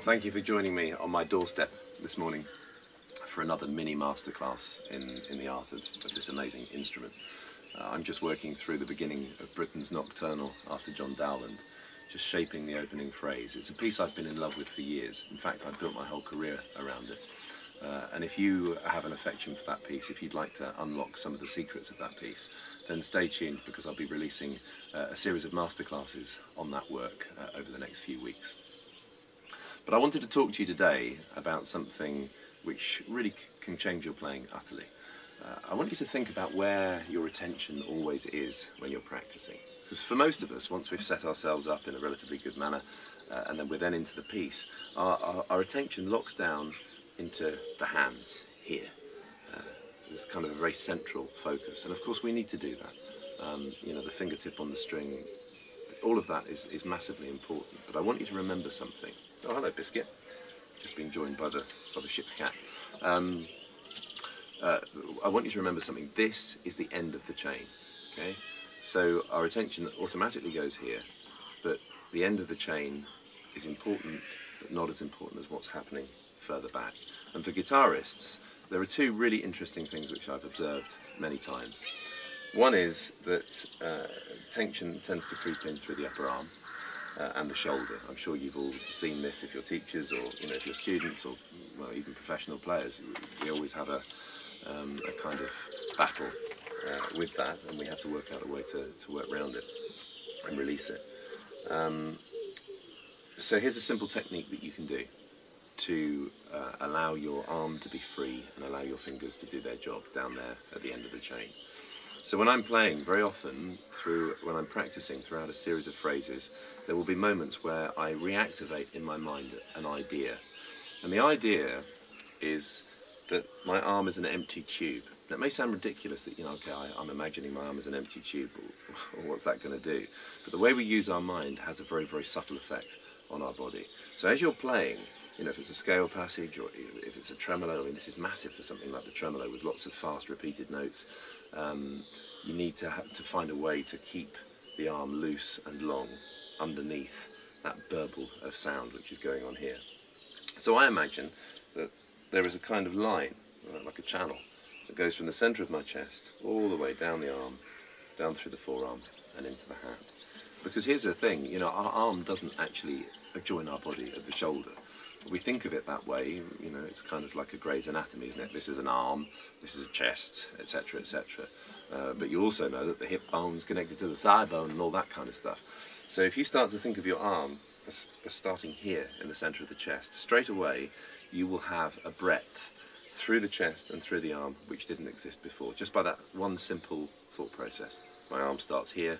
Thank you for joining me on my doorstep this morning for another mini masterclass in the art of this amazing instrument. I'm just working through the beginning of Britain's Nocturnal after John Dowland, just shaping the opening phrase. It's a piece I've been in love with for years. In fact, I've built my whole career around it. And if you have an affection for that piece, if you'd like to unlock some of the secrets of that piece, then stay tuned, because I'll be releasing a series of masterclasses on that work over the next few weeks. But I wanted to talk to you today about something which really can change your playing utterly. I want you to think about where your attention always is when you're practicing. Because for most of us, once we've set ourselves up in a relatively good manner, and then we're then into the piece, our attention locks down into the hands here. There's kind of a very central focus, and of course we need to do that. You know, the fingertip on the string, all of that is massively important. But I want you to remember something. Oh, hello, Biscuit. Just being joined by the ship's cat. I want you to remember something. This is the end of the chain. Okay, so our attention automatically goes here, but the end of the chain is important, but not as important as what's happening further back. And for guitarists, there are two really interesting things which I've observed many times. One is that tension tends to creep in through the upper arm and the shoulder. I'm sure you've all seen this if you're teachers, or if you're students, or well, even professional players. We always have a kind of battle with that, and we have to work out a way to work around it and release it. So here's a simple technique that you can do to allow your arm to be free and allow your fingers to do their job down there at the end of the chain. So when I'm playing, very often when I'm practicing throughout a series of phrases, there will be moments where I reactivate in my mind an idea. And the idea is that my arm is an empty tube. Now, it may sound ridiculous that, okay, I'm imagining my arm as an empty tube, or what's that going to do? But the way we use our mind has a very, very subtle effect on our body. So as you're playing, if it's a scale passage or if it's a tremolo, I mean, this is massive for something like the tremolo with lots of fast repeated notes. You need to find a way to keep the arm loose and long underneath that burble of sound which is going on here. So I imagine that there is a kind of line, like a channel, that goes from the centre of my chest all the way down the arm, down through the forearm and into the hand. Because here's the thing, our arm doesn't actually join our body at the shoulder. We think of it that way, it's kind of like a Gray's Anatomy, isn't it? This is an arm, this is a chest, etc., etc. But you also know that the hip bone's connected to the thigh bone and all that kind of stuff. So if you start to think of your arm as starting here in the centre of the chest, straight away you will have a breadth through the chest and through the arm which didn't exist before, just by that one simple thought process. My arm starts here,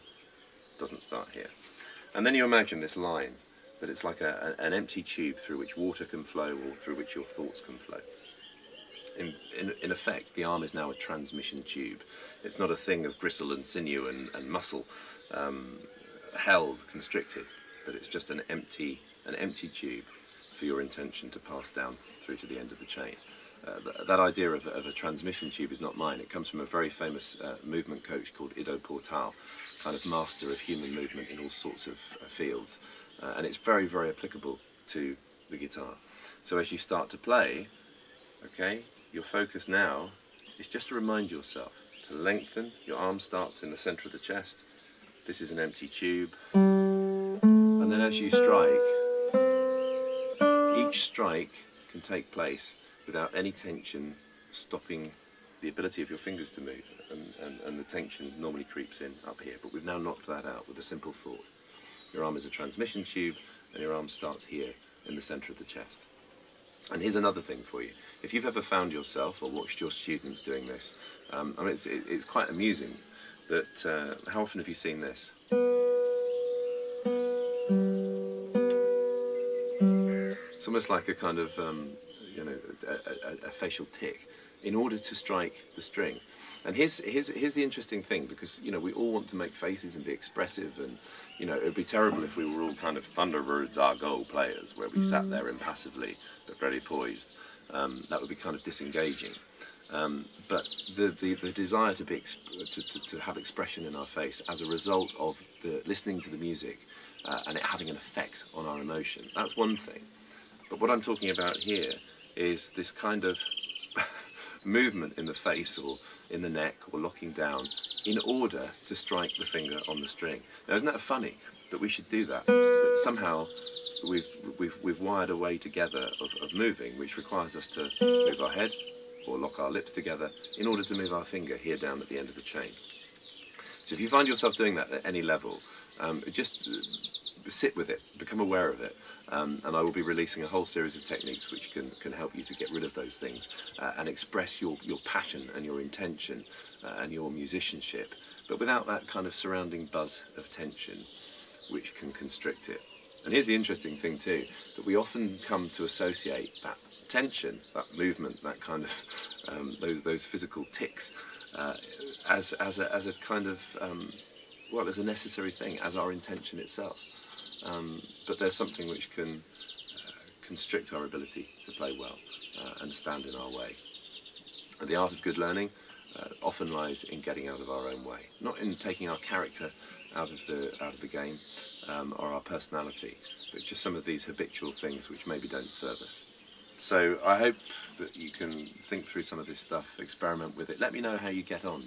doesn't start here. And then you imagine this line, but it's like an empty tube through which water can flow, or through which your thoughts can flow. In effect, the arm is now a transmission tube. It's not a thing of gristle and sinew and muscle held, constricted, but it's just an empty tube for your intention to pass down through to the end of the chain. That idea of a transmission tube is not mine. It comes from a very famous movement coach called Ido Portal, kind of master of human movement in all sorts of fields. And it's very, very applicable to the guitar. So as you start to play, okay, your focus now is just to remind yourself to lengthen. Your arm starts in the centre of the chest. This is an empty tube. And then as you strike, each strike can take place without any tension stopping the ability of your fingers to move. And the tension normally creeps in up here. But we've now knocked that out with a simple thought. Your arm is a transmission tube, and your arm starts here in the centre of the chest. And here's another thing for you. If you've ever found yourself or watched your students doing this, I mean, it's quite amusing that, how often have you seen this? It's almost like a kind of, a facial tic in order to strike the string. And here's the interesting thing, because we all want to make faces and be expressive, and it would be terrible if we were all kind of Thunderbirds Argo players where we sat there impassively but very poised. That would be kind of disengaging. But the desire to have expression in our face as a result of listening to the music and it having an effect on our emotion, that's one thing. But what I'm talking about here is this kind of movement in the face or in the neck or locking down in order to strike the finger on the string. Now, isn't that funny that we should do that? That somehow we've wired a way together of moving, which requires us to move our head or lock our lips together in order to move our finger here down at the end of the chain. So if you find yourself doing that at any level, just sit with it, become aware of it, and I will be releasing a whole series of techniques which can help you to get rid of those things and express your passion and your intention and your musicianship, but without that kind of surrounding buzz of tension which can constrict it. And here's the interesting thing too, that we often come to associate that tension, that movement, that kind of those physical tics as a kind of well, as a necessary thing, as our intention itself. But there's something which can constrict our ability to play well and stand in our way. And the art of good learning often lies in getting out of our own way, not in taking our character out of the game or our personality, but just some of these habitual things which maybe don't serve us. So I hope that you can think through some of this stuff, experiment with it. Let me know how you get on.